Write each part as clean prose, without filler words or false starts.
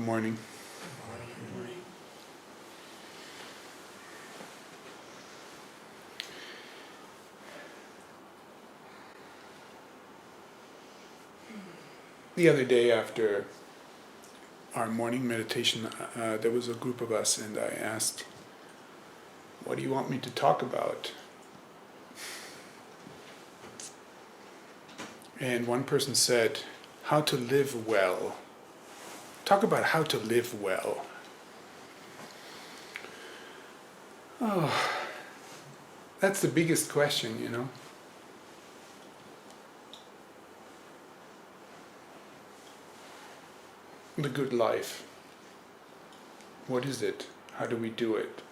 Good morning. The other day after our morning meditation, there was a group of us and I asked, what do you want me to talk about? And one person said, how to live well. Talk about how to live well. Oh, that's the biggest question, you know. The good life. What is it? How do we do it?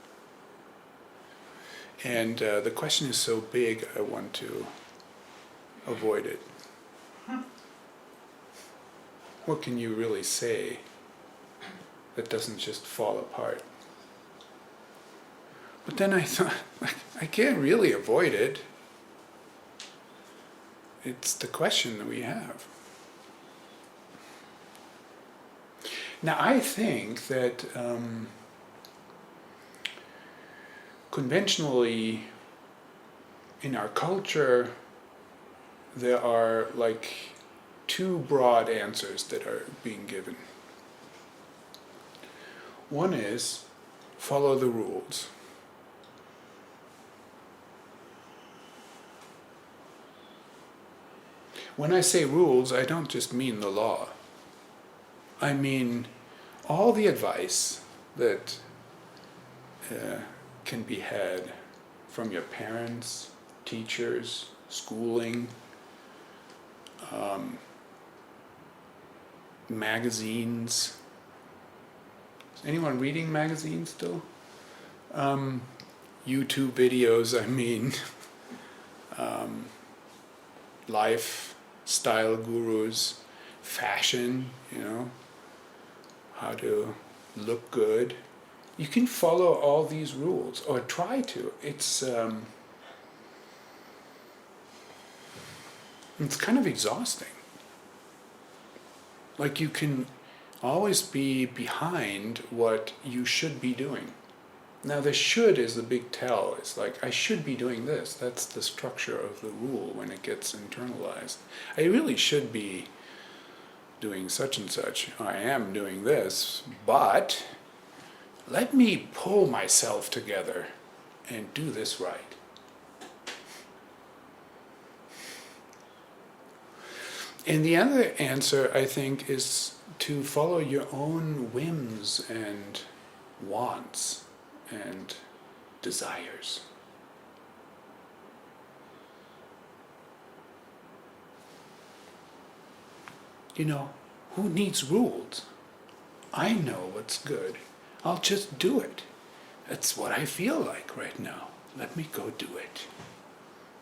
And the question is so big, I want to avoid it. What can you really say that doesn't just fall apart? But then I thought, I can't really avoid it. It's the question that we have. Now I think that conventionally in our culture there are like two broad answers that are being given. One is follow the rules. When I say rules, I don't just mean the law. I mean all the advice that can be had from your parents, teachers, schooling, magazines. Is anyone reading magazines still? YouTube videos, I mean, lifestyle gurus, fashion, you know, how to look good. You can follow all these rules, or try to. It's kind of exhausting. Like you can always be behind what you should be doing. Now the should is the big tell. It's like, I should be doing this. That's the structure of the rule when it gets internalized. I really should be doing such and such. I am doing this, but let me pull myself together and do this right. And the other answer, I think, is to follow your own whims and wants and desires. You know, who needs rules? I know what's good. I'll just do it. That's what I feel like right now. Let me go do it.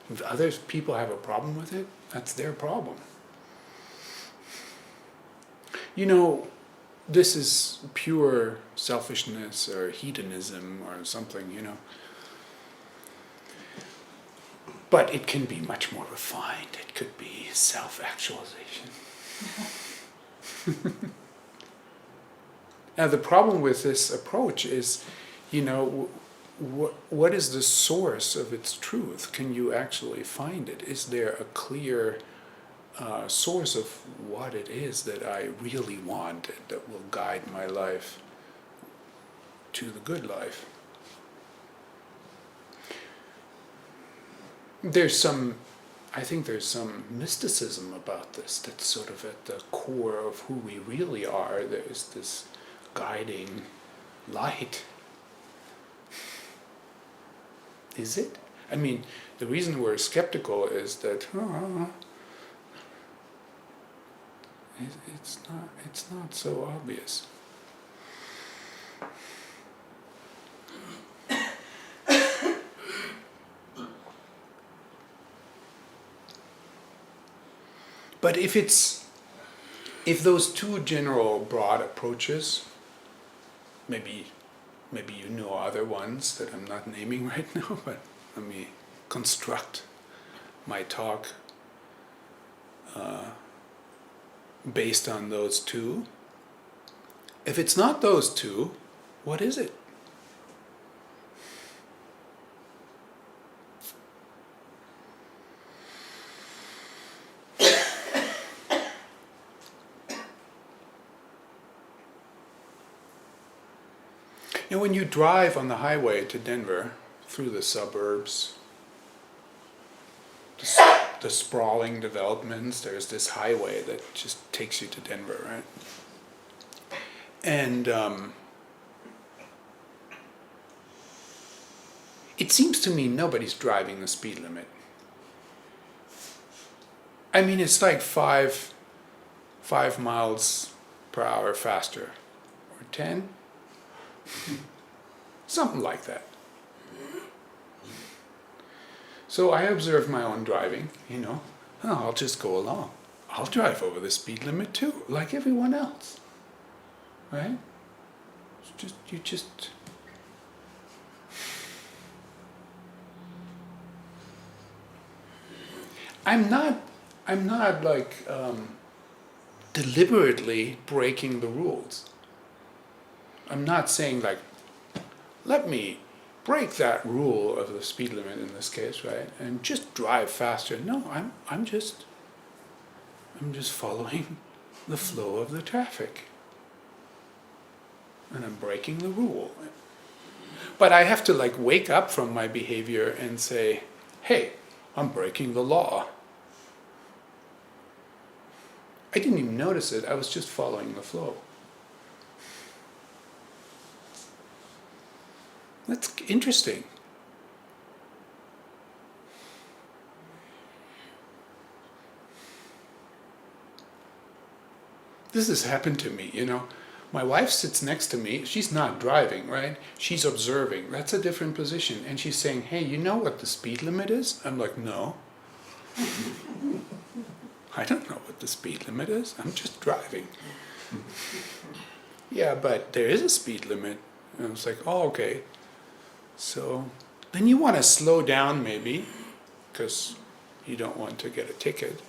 If other people have a problem with it, that's their problem. You know, this is pure selfishness or hedonism or something, you know. But it can be much more refined. It could be self-actualization. Now the problem with this approach is, you know, what is the source of its truth? Can you actually find it? Is there a clear source of what it is that I really want and that will guide my life to the good life? I think there's some mysticism about this that's sort of at the core of who we really are. There's this guiding light. Is it? I mean, the reason we're skeptical is that it's not so obvious. But if those two general broad approaches, maybe you know other ones that I'm not naming right now, but let me construct my talk based on those two. If it's not those two, what is it? You know, when you drive on the highway to Denver, through the suburbs, the sprawling developments, there's this highway that just takes you to Denver, right? And it seems to me nobody's driving the speed limit. I mean, it's like 5 miles per hour faster, or 10, something like that. So I observe my own driving, you know. Oh, I'll just go along. I'll drive over the speed limit too, like everyone else, right? You just. I'm not like deliberately breaking the rules. I'm not saying like, let me break that rule of the speed limit in this case, right? And just drive faster. No, I'm just following the flow of the traffic. And I'm breaking the rule. But I have to like wake up from my behavior and say, hey, I'm breaking the law. I didn't even notice it. I was just following the flow. That's interesting. This has happened to me, you know. My wife sits next to me. She's not driving, right? She's observing. That's a different position. And she's saying, hey, you know what the speed limit is? I'm like, no. I don't know what the speed limit is. I'm just driving. Yeah, but there is a speed limit. And I was like, oh, okay. So then you want to slow down maybe, because you don't want to get a ticket.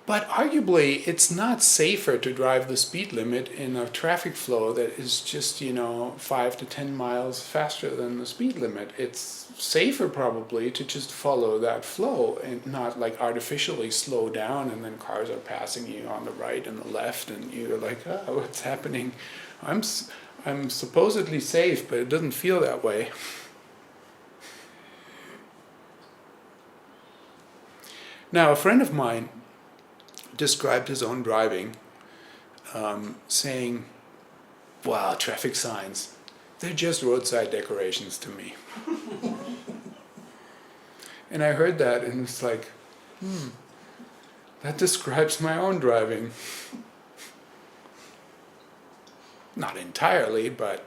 But arguably, it's not safer to drive the speed limit in a traffic flow that is just, 5 to 10 miles faster than the speed limit. It's safer probably to just follow that flow and not like artificially slow down, and then cars are passing you on the right and the left and you're like, oh, what's happening? I'm supposedly safe, but it doesn't feel that way. Now, a friend of mine described his own driving, saying, wow, traffic signs, they're just roadside decorations to me. And I heard that and it's like, that describes my own driving. Not entirely, but,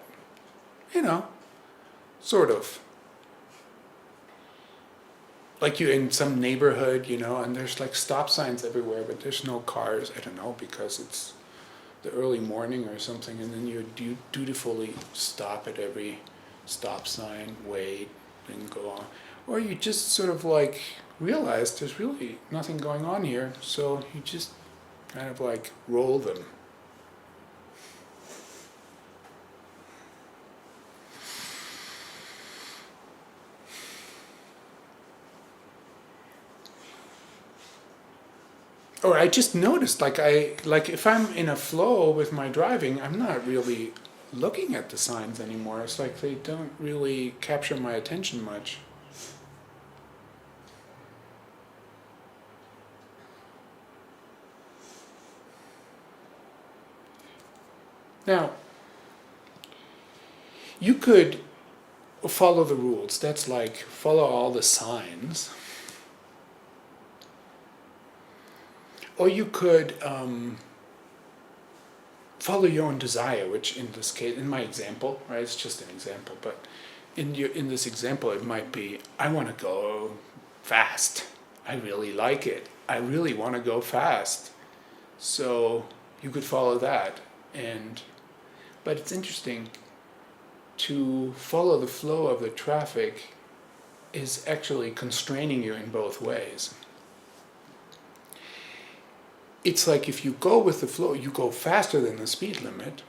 sort of. Like you're in some neighborhood, and there's like stop signs everywhere, but there's no cars. I don't know, because it's the early morning or something, and then you dutifully stop at every stop sign, wait, and go on. Or you just sort of like realize there's really nothing going on here, so you just kind of like roll them. Or I just noticed, like if I'm in a flow with my driving, I'm not really looking at the signs anymore. It's like they don't really capture my attention much. Now, you could follow the rules. That's like follow all the signs. Or you could follow your own desire, which in this case, in my example, right, it's just an example, but in this example, it might be, I want to go fast. I really like it. I really want to go fast. So you could follow that. But it's interesting, to follow the flow of the traffic is actually constraining you in both ways. it's like if you go with the flow, you go faster than the speed limit,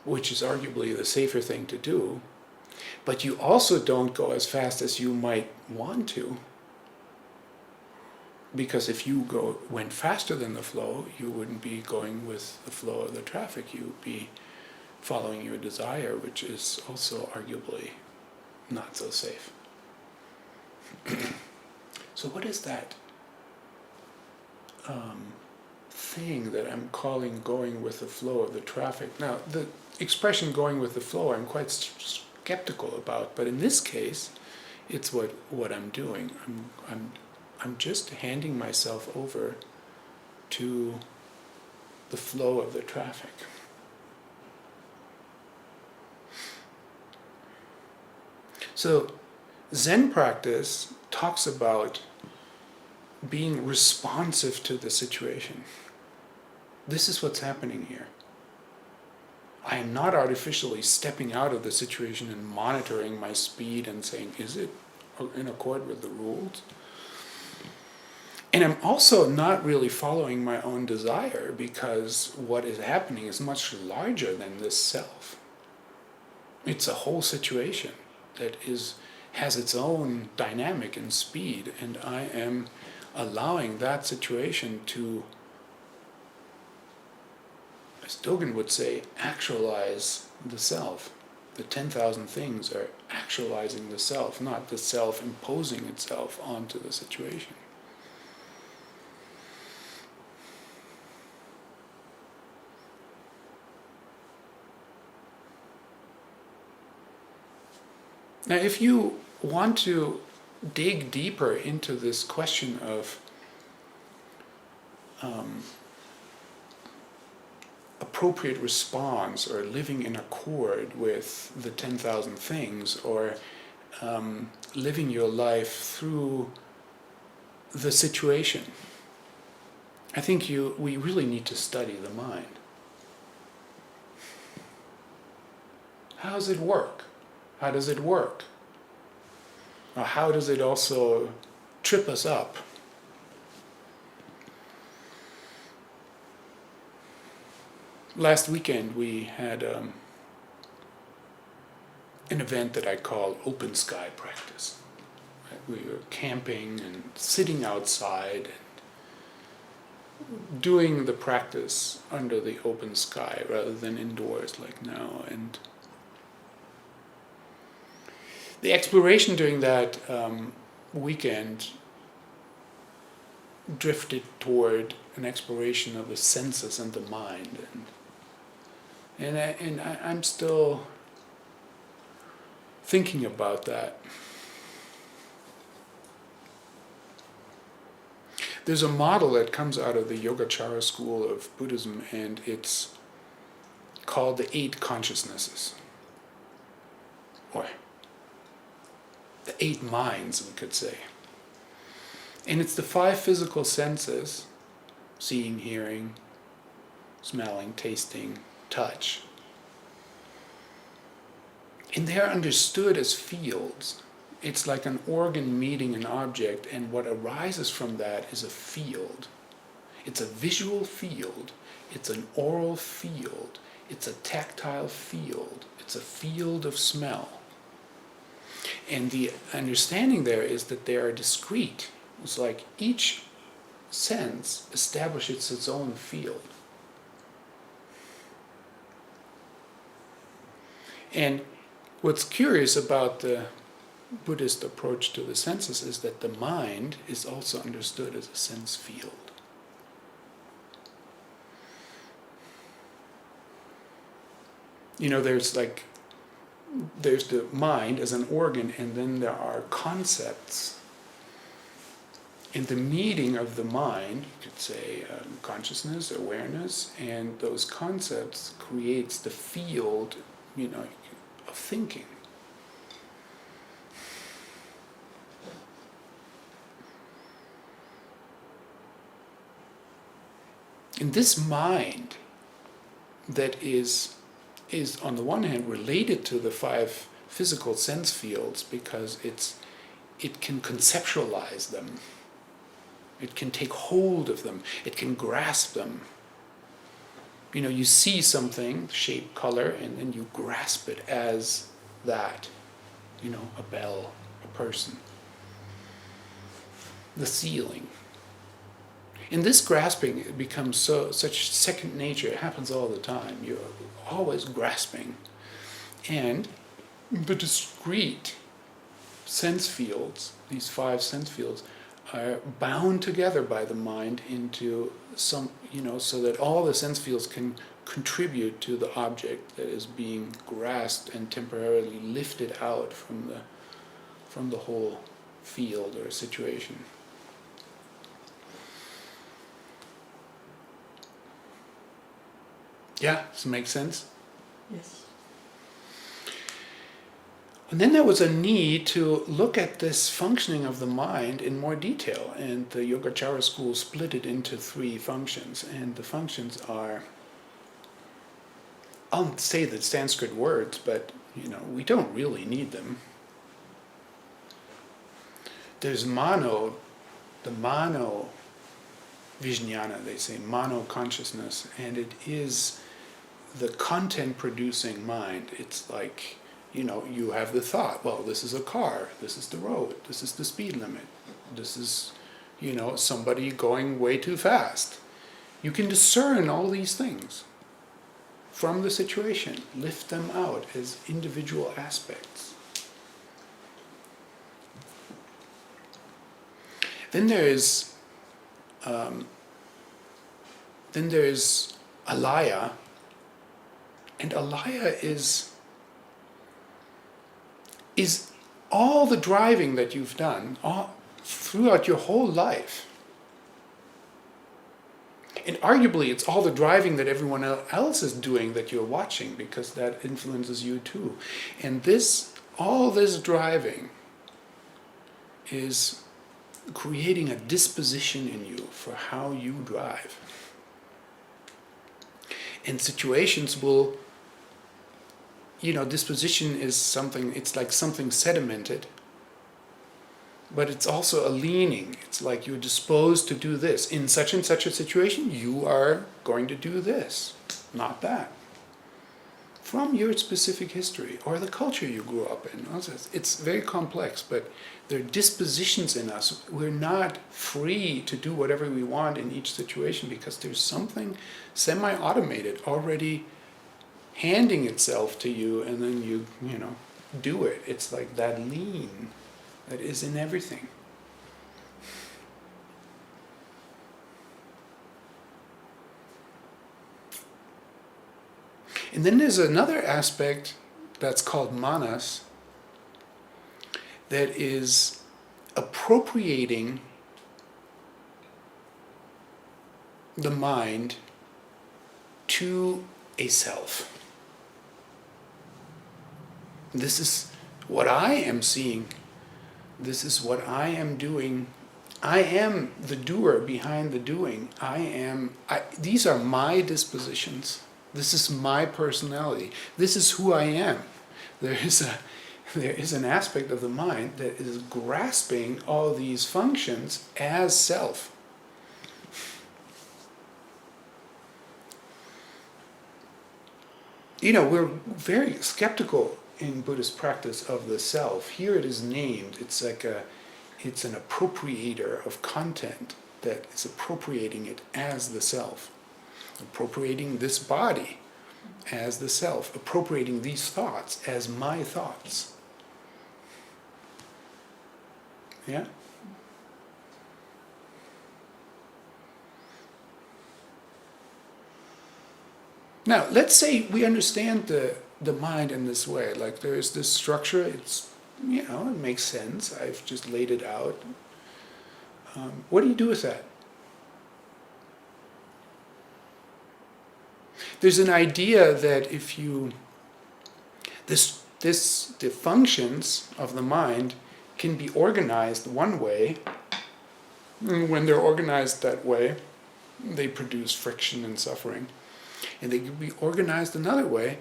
which is arguably the safer thing to do, but you also don't go as fast as you might want to. Because if you went faster than the flow, you wouldn't be going with the flow of the traffic. You would be following your desire, which is also arguably not so safe. So what is that thing that I'm calling going with the flow of the traffic? Now, the expression going with the flow I'm quite skeptical about, but in this case, it's what I'm doing. I'm just handing myself over to the flow of the traffic. So Zen practice talks about being responsive to the situation. This is what's happening here. I am not artificially stepping out of the situation and monitoring my speed and saying, is it in accord with the rules? And I'm also not really following my own desire, because what is happening is much larger than this self. It's a whole situation that has its own dynamic and speed, and I am allowing that situation to, as Dogen would say, actualize the self. The 10,000 things are actualizing the self, not the self imposing itself onto the situation. Now, if you want to dig deeper into this question of appropriate response, or living in accord with the 10,000 things, or living your life through the situation, I think we really need to study the mind. How does it work? How does it work? Or how does it also trip us up? Last weekend we had an event that I call open sky practice. We were camping and sitting outside and doing the practice under the open sky rather than indoors like now. And the exploration during that weekend drifted toward an exploration of the senses and the mind, and I'm still thinking about that. There's a model that comes out of the Yogacara school of Buddhism, and it's called the 8 consciousnesses, or the 8 minds, we could say. And it's the 5 physical senses: seeing, hearing, smelling, tasting, touch. And they're understood as fields. It's like an organ meeting an object, and what arises from that is a field. It's a visual field, it's an oral field, it's a tactile field, it's a field of smell. And the understanding there is that they are discrete. It's like each sense establishes its own field. And what's curious about the Buddhist approach to the senses is that the mind is also understood as a sense field. You know, there's the mind as an organ, and then there are concepts. In the meeting of the mind, you could say consciousness, awareness, and those concepts creates the field, of thinking. And this mind that is on the one hand related to the 5 physical sense fields because it can conceptualize them. It can take hold of them. It can grasp them. You see something, shape, color, and then you grasp it as that. A bell, a person. The ceiling. In this grasping, it becomes such second nature. It happens all the time. You're always grasping. And the discrete sense fields, these 5 sense fields, are bound together by the mind into some, so that all the sense fields can contribute to the object that is being grasped and temporarily lifted out from the whole field or situation. Yeah, does it make sense? Yes. And then there was a need to look at this functioning of the mind in more detail, and the Yogacara school split it into 3 functions, and the functions are, I'll say the Sanskrit words, but we don't really need them. There's mano, the mano vijnana, they say, mano consciousness, and it is the content producing mind. It's like, you have the thought, well, this is a car, this is the road, this is the speed limit, this is, somebody going way too fast. You can discern all these things from the situation, lift them out as individual aspects. Then there's alaya, and alaya is all the driving that you've done throughout your whole life. And arguably it's all the driving that everyone else is doing that you're watching, because that influences you too. And all this driving is creating a disposition in you for how you drive. And situations will, disposition is something, it's like something sedimented, but it's also a leaning. It's like you're disposed to do this. In such and such a situation, you are going to do this, not that. From your specific history or the culture you grew up in. It's very complex, but there are dispositions in us. We're not free to do whatever we want in each situation, because there's something semi-automated already handing itself to you, and then you do it. It's like that lean that is in everything. And then there's another aspect that's called manas, that is appropriating the mind to a self. This is what I am seeing. This is what I am doing. I am the doer behind the doing. These are my dispositions. This is my personality. This is who I am. There is an aspect of the mind that is grasping all these functions as self. We're very skeptical in Buddhist practice of the self. Here it is named. It's an appropriator of content that is appropriating it as the self. Appropriating this body as the self. Appropriating these thoughts as my thoughts. Yeah? Now, let's say we understand the mind in this way. Like, there is this structure, it makes sense. I've just laid it out. What do you do with that? There's an idea that if you... the functions of the mind can be organized one way. And when they're organized that way, they produce friction and suffering. And they can be organized another way.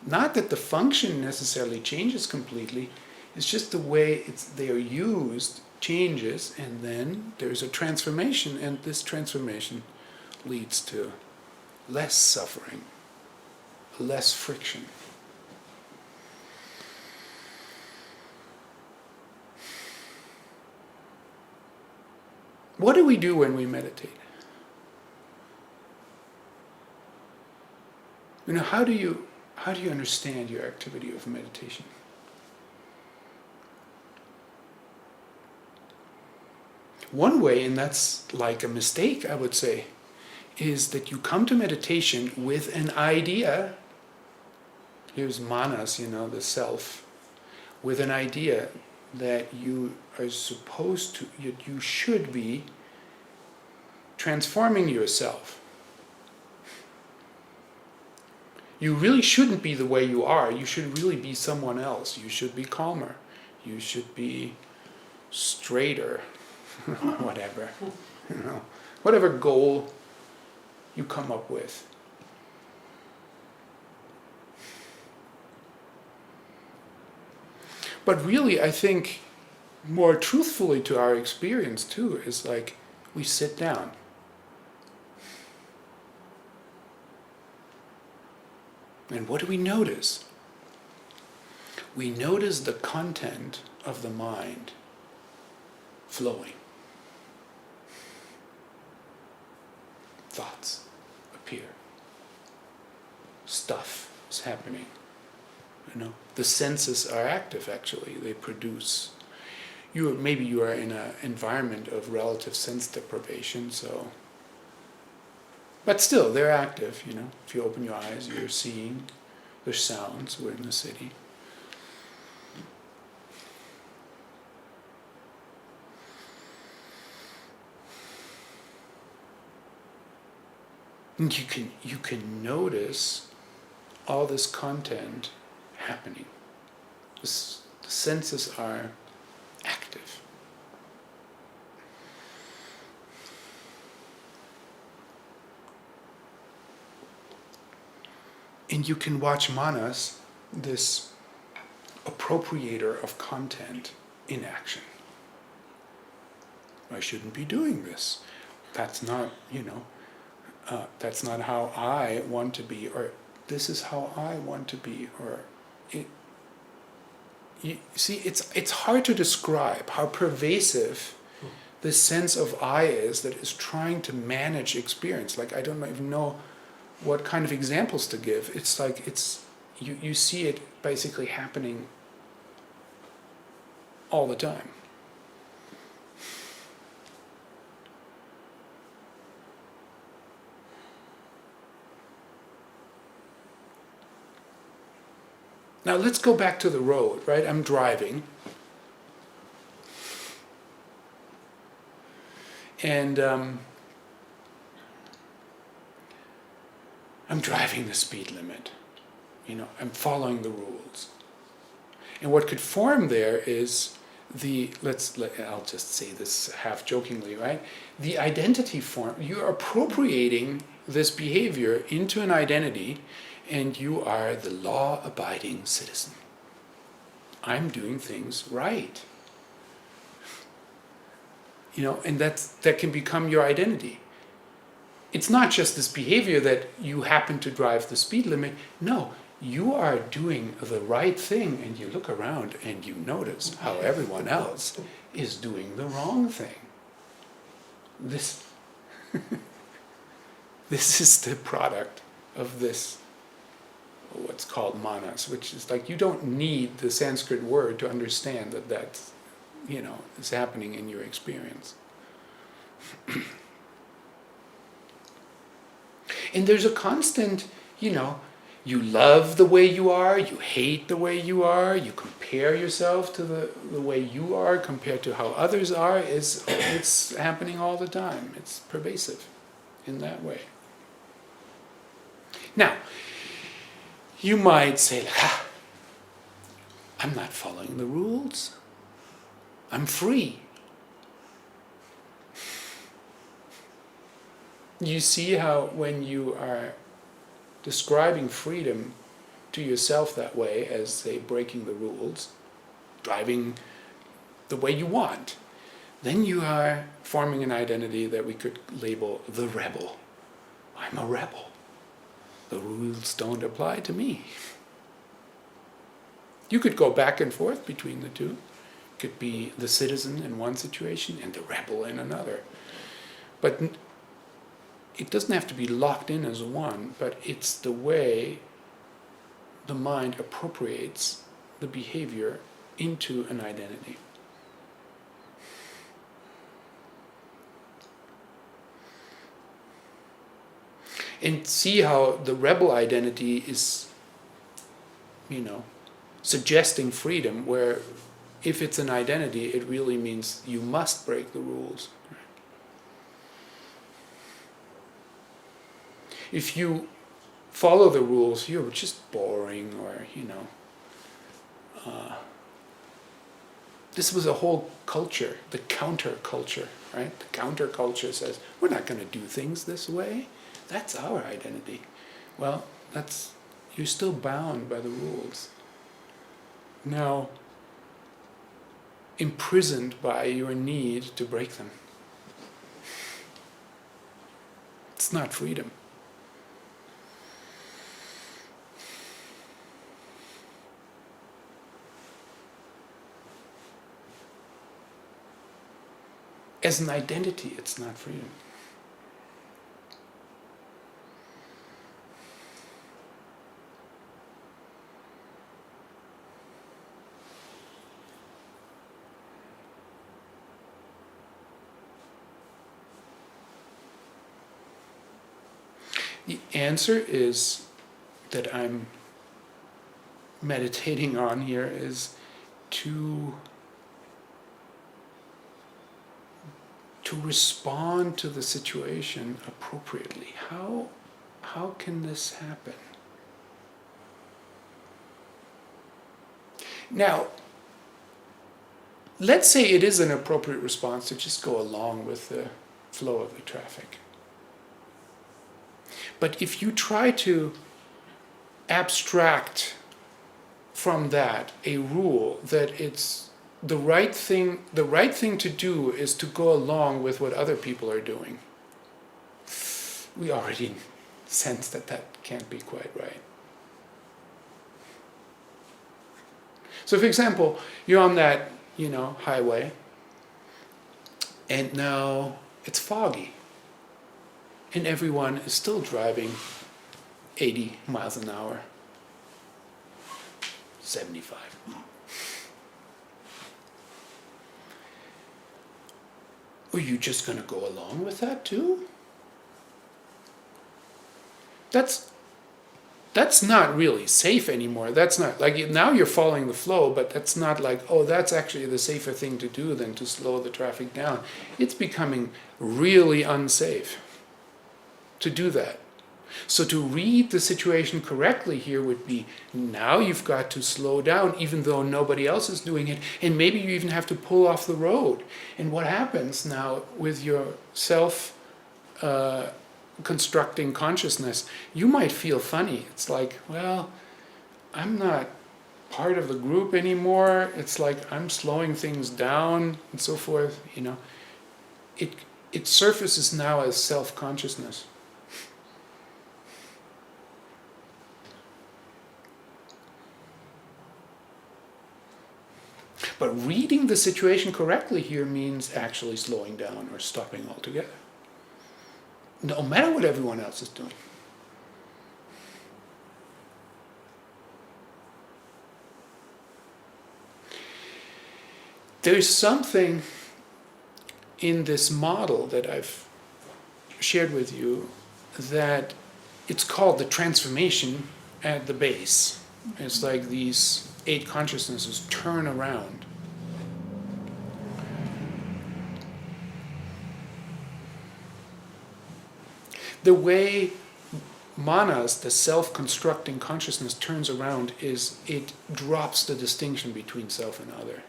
Not that the function necessarily changes completely, It's just the way they are used changes, and then there's a transformation, and this transformation leads to less suffering, less friction. What do we do when we meditate? How do you understand your activity of meditation? One way, and that's like a mistake, I would say, is that you come to meditation with an idea. Here's manas, the self, with an idea that you are supposed to, you should be transforming yourself. You really shouldn't be the way you are. You should really be someone else. You should be calmer. You should be straighter. Whatever. Whatever goal you come up with. But really, I think more truthfully to our experience too is like we sit down. And what do we notice? We notice the content of the mind flowing. Thoughts appear. Stuff is happening. The senses are active actually. They produce. Maybe you are in an environment of relative sense deprivation, so. But still, they're active, If you open your eyes, you're seeing. There's sounds. We're in the city. And you can notice all this content happening. The senses are active. And you can watch manas, this appropriator of content, in action. I shouldn't be doing this. That's not, that's not how I want to be, or this is how I want to be, or you see, it's hard to describe how pervasive this sense of I is that is trying to manage experience. Like, I don't even know what kind of examples to give. It's like you see it basically happening all the time. Now let's go back to the road, right? I'm driving. And I'm driving the speed limit. I'm following the rules. And what could form there is I'll just say this half jokingly, right? The identity form. You're appropriating this behavior into an identity, and you are the law-abiding citizen. I'm doing things right. And that can become your identity. It's not just this behavior that you happen to drive the speed limit. No, you are doing the right thing, and you look around and you notice how everyone else is doing the wrong thing. This is the product of this, what's called manas, which is like you don't need the Sanskrit word to understand that's, is happening in your experience. And there's a constant, you love the way you are, you hate the way you are, you compare yourself to the way you are compared to how others are. It's happening all the time. It's pervasive in that way. Now, you might say, I'm not following the rules. I'm free. You see how when you are describing freedom to yourself that way as, say, breaking the rules, driving the way you want, then you are forming an identity that we could label the rebel. I'm a rebel. The rules don't apply to me. You could go back and forth between the two. Could be the citizen in one situation and the rebel in another. But it doesn't have to be locked in as one, but it's the way the mind appropriates the behavior into an identity. And see how the rebel identity is, suggesting freedom, where if it's an identity, it really means you must break the rules. If you follow the rules, you're just boring, or, this was a whole culture, the counterculture, right? The counterculture says, we're not going to do things this way. That's our identity. Well, you're still bound by the rules. Now, imprisoned by your need to break them. It's not freedom. As an identity, it's not freedom. The answer is that I'm meditating on here is to respond to the situation appropriately. How can this happen? Now, let's say it is an appropriate response to just go along with the flow of the traffic. But if you try to abstract from that a rule that it's the right thing to do is to go along with what other people are doing, we already sense that can't be quite right. So for example, you're on that, highway, and now it's foggy, and everyone is still driving 80 miles an hour, 75. Are you just going to go along with that too? That's not really safe anymore. That's not, like, now you're following the flow, but that's not like, oh, that's actually the safer thing to do than to slow the traffic down. It's becoming really unsafe to do that. So to read the situation correctly here would be, now you've got to slow down even though nobody else is doing it, and maybe you even have to pull off the road. And what happens now with your self-constructing consciousness, you might feel funny. It's like, well, I'm not part of the group anymore. It's like I'm slowing things down and so forth. It surfaces now as self-consciousness. But reading the situation correctly here means actually slowing down or stopping altogether, no matter what everyone else is doing. There's something in this model that I've shared with you that it's called the transformation at the base. It's like these 8 consciousnesses turn around. The way manas, the self-constructing consciousness, turns around is it drops the distinction between self and other.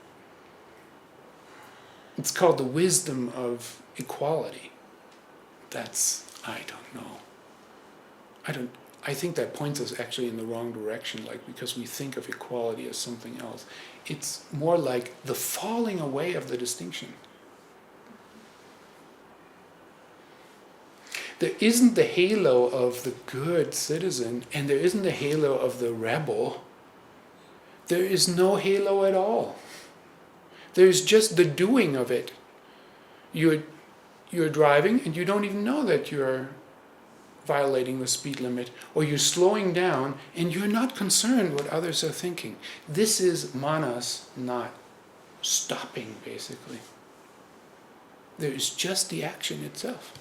It's called the wisdom of equality. I don't know. I think that points us actually in the wrong direction, like because we think of equality as something else. It's more like the falling away of the distinction. There isn't the halo of the good citizen, and there isn't the halo of the rebel. There is no halo at all. There's just the doing of it. You're driving and you don't even know that you're violating the speed limit, or you're slowing down and you're not concerned what others are thinking. This is manas not stopping, basically. There is just the action itself.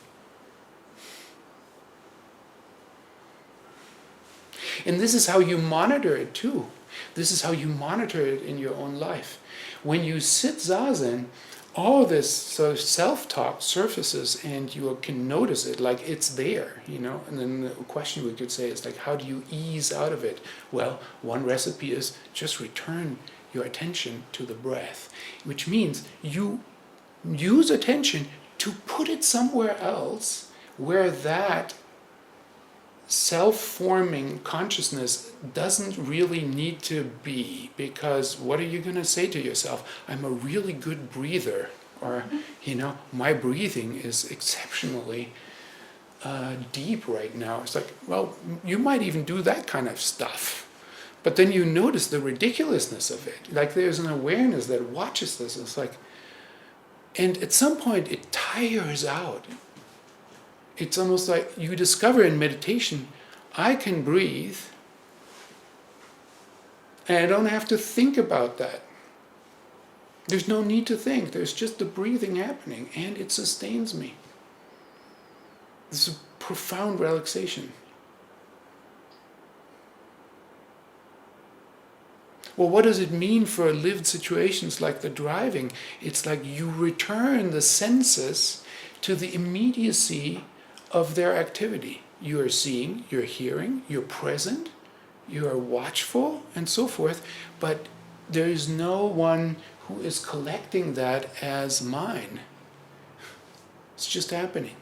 And this is how you monitor it too. This is how you monitor it in your own life. When you sit zazen, all this sort of self-talk surfaces and you can notice it, like it's there, you know. And then the question we could say is like, how do you ease out of it? Well, one recipe is just return your attention to the breath, which means you use attention to put it somewhere else where that self-forming consciousness doesn't really need to be, because what are you going to say to yourself? I'm a really good breather, or, you know, my breathing is exceptionally deep right now. It's like, well, you might even do that kind of stuff, but then you notice the ridiculousness of it. Like there's an awareness that watches this. It's like, and at some point it tires out. It's almost like you discover in meditation, I can breathe and I don't have to think about that. There's no need to think. There's just the breathing happening and it sustains me. It's a profound relaxation. Well, what does it mean for lived situations like the driving? It's like you return the senses to the immediacy of their activity. You are seeing, you're hearing, you're present, you are watchful, and so forth, but there is no one who is collecting that as mine. It's just happening.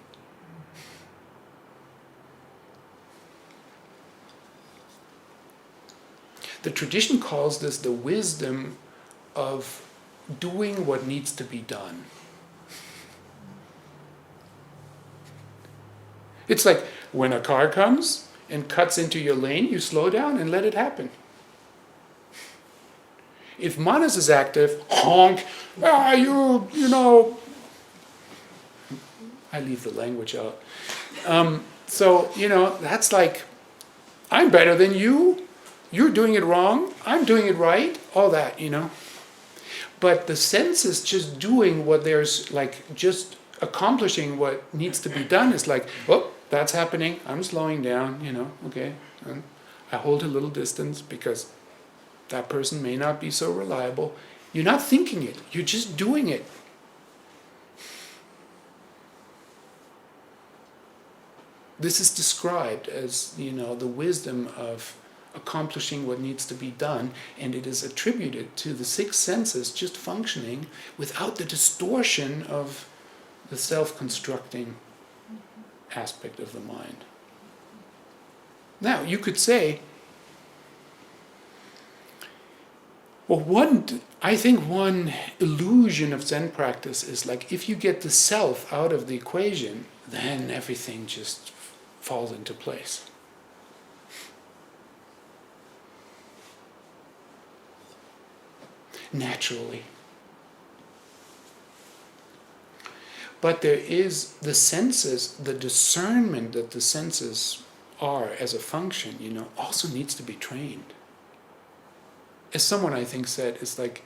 The tradition calls this the wisdom of doing what needs to be done. It's like when a car comes and cuts into your lane, you slow down and let it happen. If manas is active, honk, you know, I leave the language out. So, you know, that's like, I'm better than you, you're doing it wrong, I'm doing it right, all that, you know. But the sense is just doing what there's, like, just accomplishing what needs to be done is like, oh, that's happening, I'm slowing down, you know, okay. And I hold a little distance because that person may not be so reliable. You're not thinking it, you're just doing it. This is described as, you know, the wisdom of accomplishing what needs to be done, and it is attributed to the six senses just functioning without the distortion of the self-constructing aspect of the mind. Now, you could say, well, I think one illusion of Zen practice is like, if you get the self out of the equation, then everything just falls into place. Naturally. But there is the senses, the discernment that the senses are as a function, you know, also needs to be trained. As someone I think said, it's like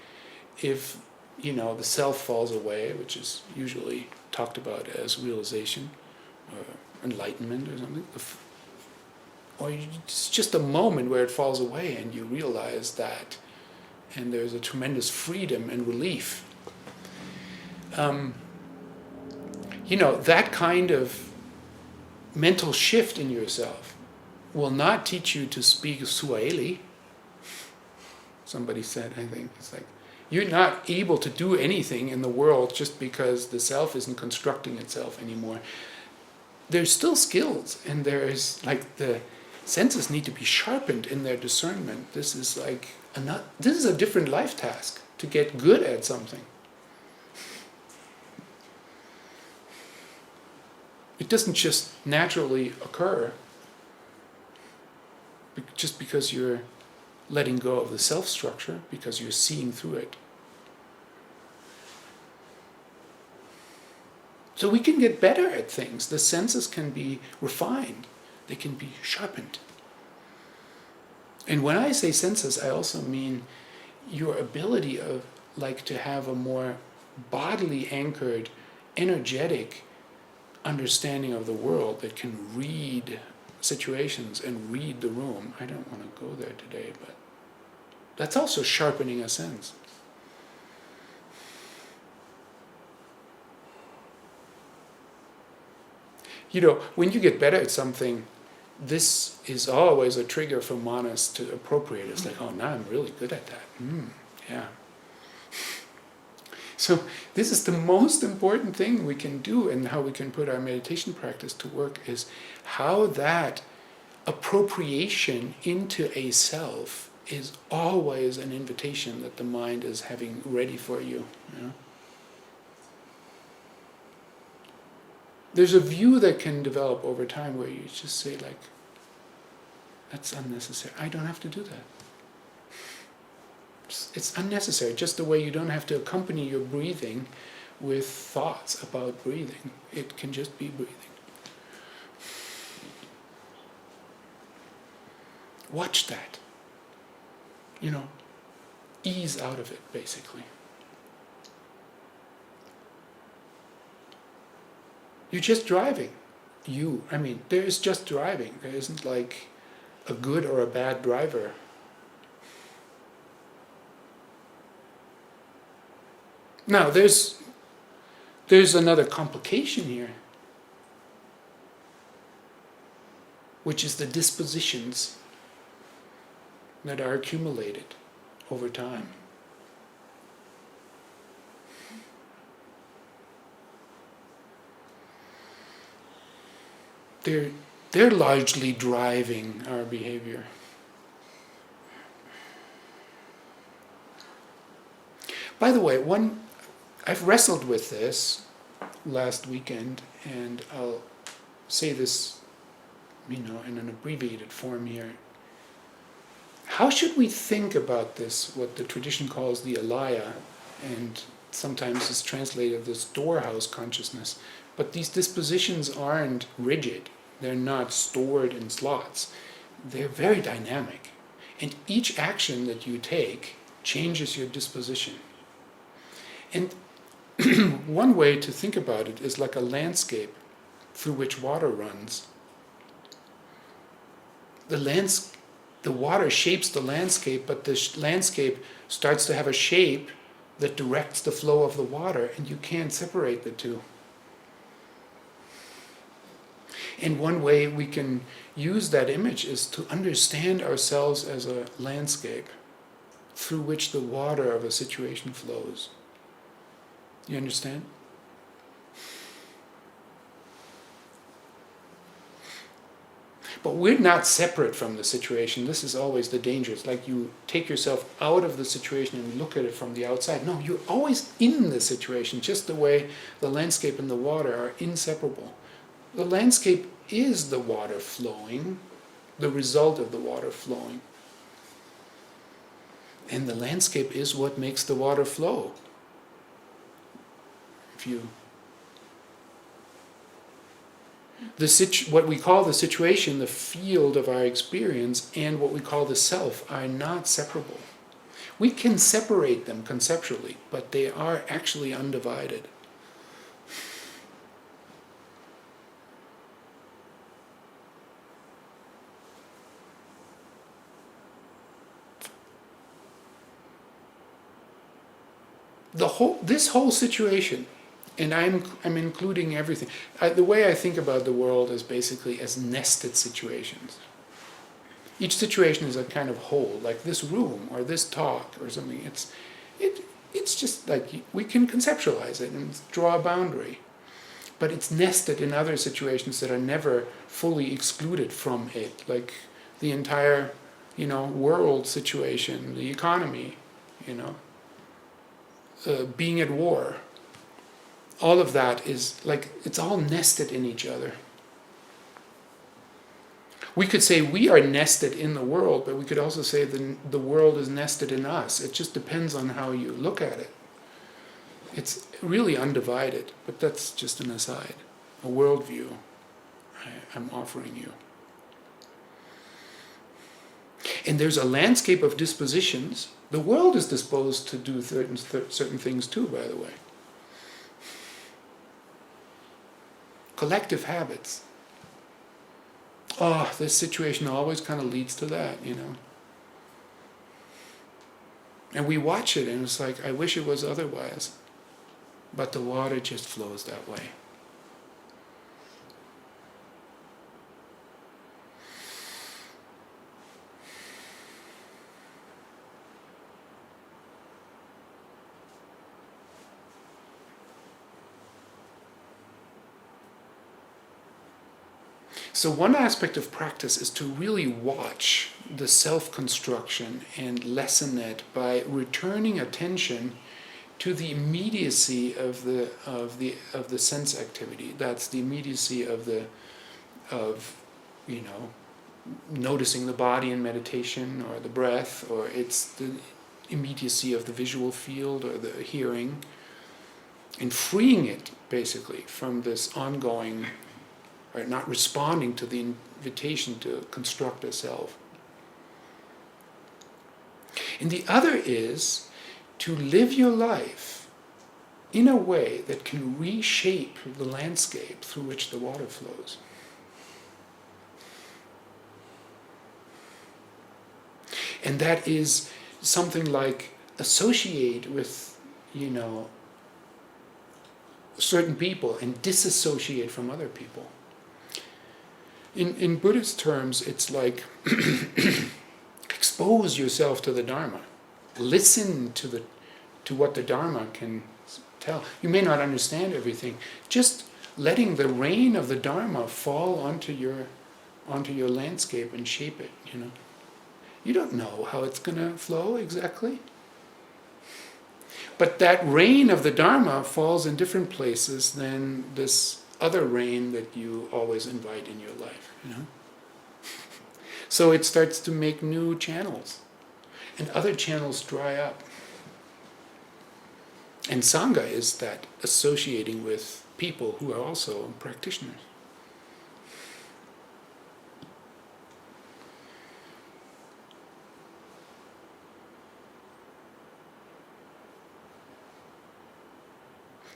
if, you know, the self falls away, which is usually talked about as realization or enlightenment or something, or it's just a moment where it falls away and you realize that, and there's a tremendous freedom and relief. You know, that kind of mental shift in yourself will not teach you to speak Swahili. Somebody said, I think, it's like, you're not able to do anything in the world just because the self isn't constructing itself anymore. There's still skills, and there's like the Senses need to be sharpened in their discernment. This is a different life task to get good at something. It doesn't just naturally occur just because you're letting go of the self-structure, because you're seeing through it. So we can get better at things. The senses can be refined. They can be sharpened. And when I say senses, I also mean your ability to have a more bodily anchored, energetic understanding of the world that can read situations and read the room. I don't want to go there today, but that's also sharpening a sense. When you get better at something, this is always a trigger for manas to appropriate. It's like, oh, now I'm really good at that. Yeah. So this is the most important thing we can do, and how we can put our meditation practice to work is how that appropriation into a self is always an invitation that the mind is having ready for you. There's a view that can develop over time where you just say that's unnecessary. I don't have to do that. It's unnecessary, just the way you don't have to accompany your breathing with thoughts about breathing. It can just be breathing. Watch that. Ease out of it, basically. You're just driving. There is just driving. There isn't like a good or a bad driver. Now, there's another complication here, which is the dispositions that are accumulated over time. They're largely driving our behavior. By the way, I've wrestled with this last weekend, and I'll say this, in an abbreviated form here. How should we think about this, what the tradition calls the alaya, and sometimes is translated as storehouse consciousness? But these dispositions aren't rigid. They're not stored in slots. They're very dynamic. And each action that you take changes your disposition. And one way to think about it is like a landscape through which water runs. The water shapes the landscape, but the landscape starts to have a shape that directs the flow of the water, and you can't separate the two. And one way we can use that image is to understand ourselves as a landscape through which the water of a situation flows. You understand? But we're not separate from the situation. This is always the danger. It's like you take yourself out of the situation and look at it from the outside. No, you're always in the situation, just the way the landscape and the water are inseparable. The landscape is the water flowing, the result of the water flowing. And the landscape is what makes the water flow. What we call the situation, the field of our experience, and what we call the self are not separable. We can separate them conceptually, but they are actually undivided. This whole situation, and I'm including everything. The way I think about the world is basically as nested situations. Each situation is a kind of whole, like this room or this talk or something. It's just like we can conceptualize it and draw a boundary, but it's nested in other situations that are never fully excluded from it. Like the entire, world situation, the economy, being at war. All of that is like, it's all nested in each other. We could say we are nested in the world, but we could also say the world is nested in us. It just depends on how you look at it. It's really undivided, but that's just an aside, a worldview I'm offering you. And there's a landscape of dispositions. The world is disposed to do certain things too, by the way. Collective habits. Oh, this situation always kind of leads to that, And we watch it and it's like, I wish it was otherwise. But the water just flows that way. So one aspect of practice is to really watch the self-construction and lessen it by returning attention to the immediacy of the sense activity. That's the immediacy of noticing the body in meditation, or the breath, or it's the immediacy of the visual field or the hearing, and freeing it basically from this ongoing, or not responding to the invitation to construct a self. And the other is to live your life in a way that can reshape the landscape through which the water flows. And that is something like associate with, certain people and disassociate from other people. In Buddhist terms, it's like expose yourself to the Dharma. Listen to what the Dharma can tell. You may not understand everything. Just letting the rain of the Dharma fall onto your landscape and shape it, You don't know how it's going to flow exactly. But that rain of the Dharma falls in different places than this other rain that you always invite in your life, So it starts to make new channels, and other channels dry up. And Sangha is that associating with people who are also practitioners.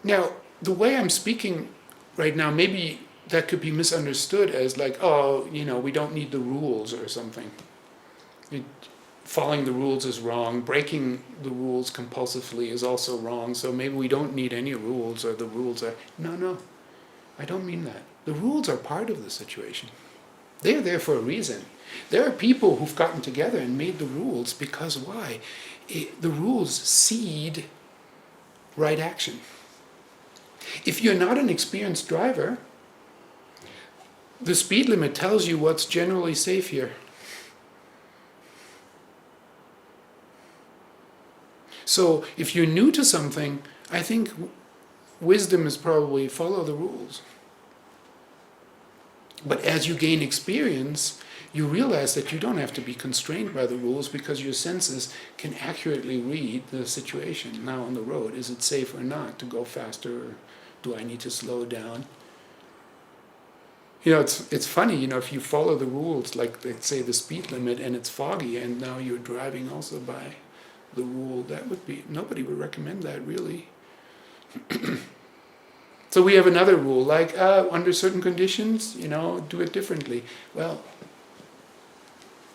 Now, the way I'm speaking right now, maybe that could be misunderstood as like, we don't need the rules or something. Following the rules is wrong. Breaking the rules compulsively is also wrong. So maybe we don't need any rules, or the rules are... No, I don't mean that. The rules are part of the situation. They're there for a reason. There are people who've gotten together and made the rules because why? The rules seed right action. If you're not an experienced driver, the speed limit tells you what's generally safe here. So if you're new to something, I think wisdom is probably follow the rules. But as you gain experience, you realize that you don't have to be constrained by the rules because your senses can accurately read the situation. Now on the road, is it safe or not to go faster, or do I need to slow down? It's funny, if you follow the rules, like let's say the speed limit, and it's foggy, and now you're driving also by the rule, nobody would recommend that really. So we have another rule, like under certain conditions, do it differently. Well,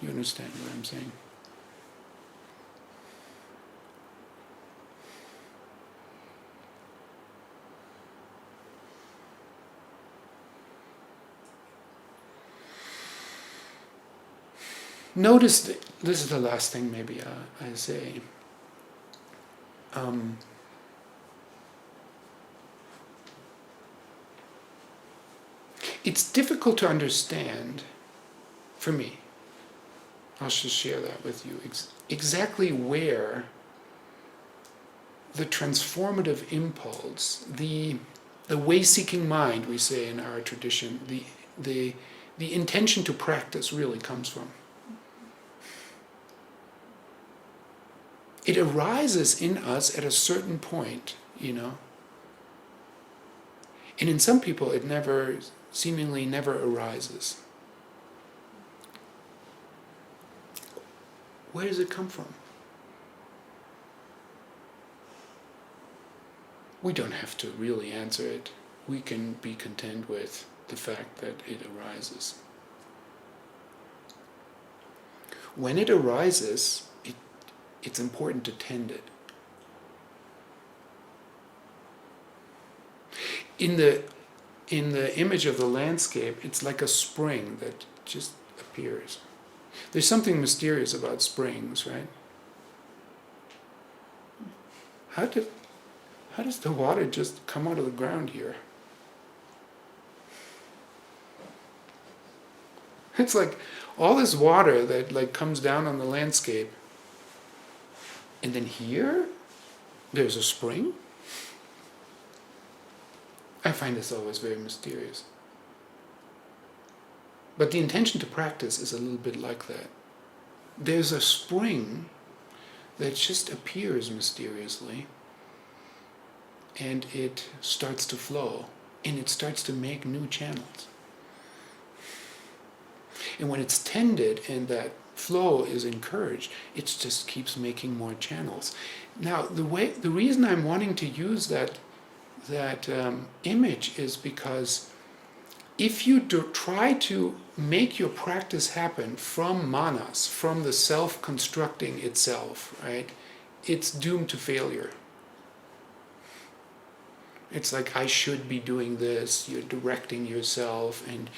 you understand what I'm saying. Notice, this is the last thing maybe I say. It's difficult to understand, for me, I'll just share that with you. Exactly where the transformative impulse, the way-seeking mind, we say in our tradition, the intention to practice really comes from. It arises in us at a certain point, And in some people it seemingly never arises. Where does it come from? We don't have to really answer it. We can be content with the fact that it arises. When it arises, it's important to tend it. In the image of the landscape, it's like a spring that just appears. There's something mysterious about springs, right? How does the water just come out of the ground here? It's like all this water that comes down on the landscape, and then here there's a spring? I find this always very mysterious. But the intention to practice is a little bit like that. There's a spring that just appears mysteriously, and it starts to flow, and it starts to make new channels. And when it's tended and that flow is encouraged, it just keeps making more channels. Now, the reason I'm wanting to use that image is because if you try to make your practice happen from manas, from the self-constructing itself, right, it's doomed to failure. It's like, I should be doing this, you're directing yourself, and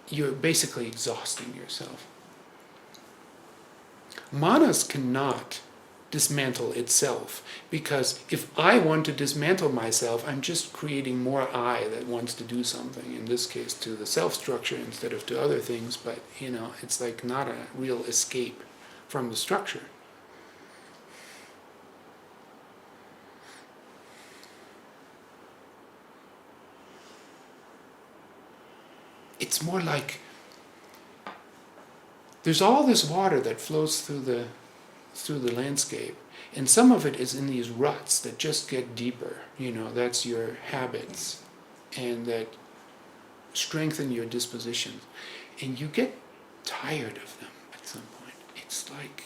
you're basically exhausting yourself. Manas cannot dismantle itself, because if I want to dismantle myself, I'm just creating more I that wants to do something, in this case to the self-structure instead of to other things, but it's like not a real escape from the structure. It's more like there's all this water that flows through the landscape, and some of it is in these ruts that just get deeper. That's your habits, and that strengthen your dispositions, and you get tired of them at some point. It's like,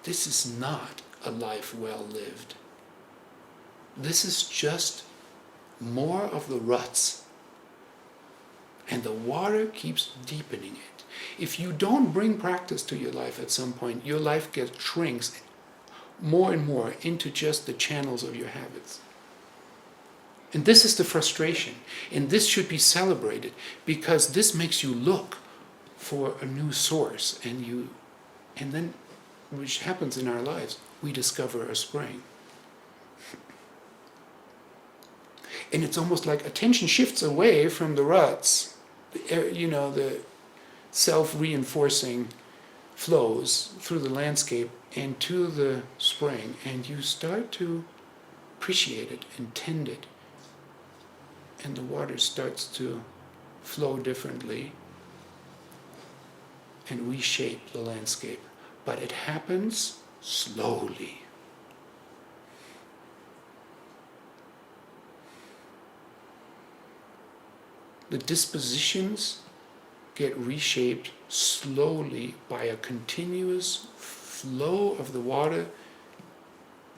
this is not a life well lived. This is just more of the ruts, and the water keeps deepening it. If you don't bring practice to your life at some point, your life shrinks more and more into just the channels of your habits. And this is the frustration. And this should be celebrated, because this makes you look for a new source. And then, which happens in our lives, we discover a spring. And it's almost like attention shifts away from the ruts, the self-reinforcing flows through the landscape and to the spring, and you start to appreciate it and tend it, and the water starts to flow differently and reshape the landscape. But it happens slowly. The dispositions get reshaped slowly by a continuous flow of the water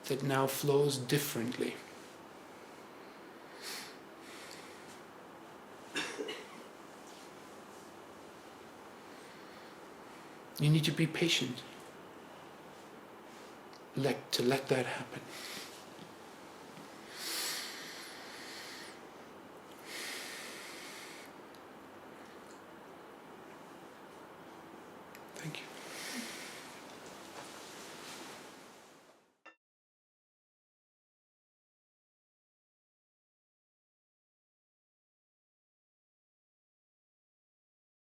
that now flows differently. You need to be patient to let that happen.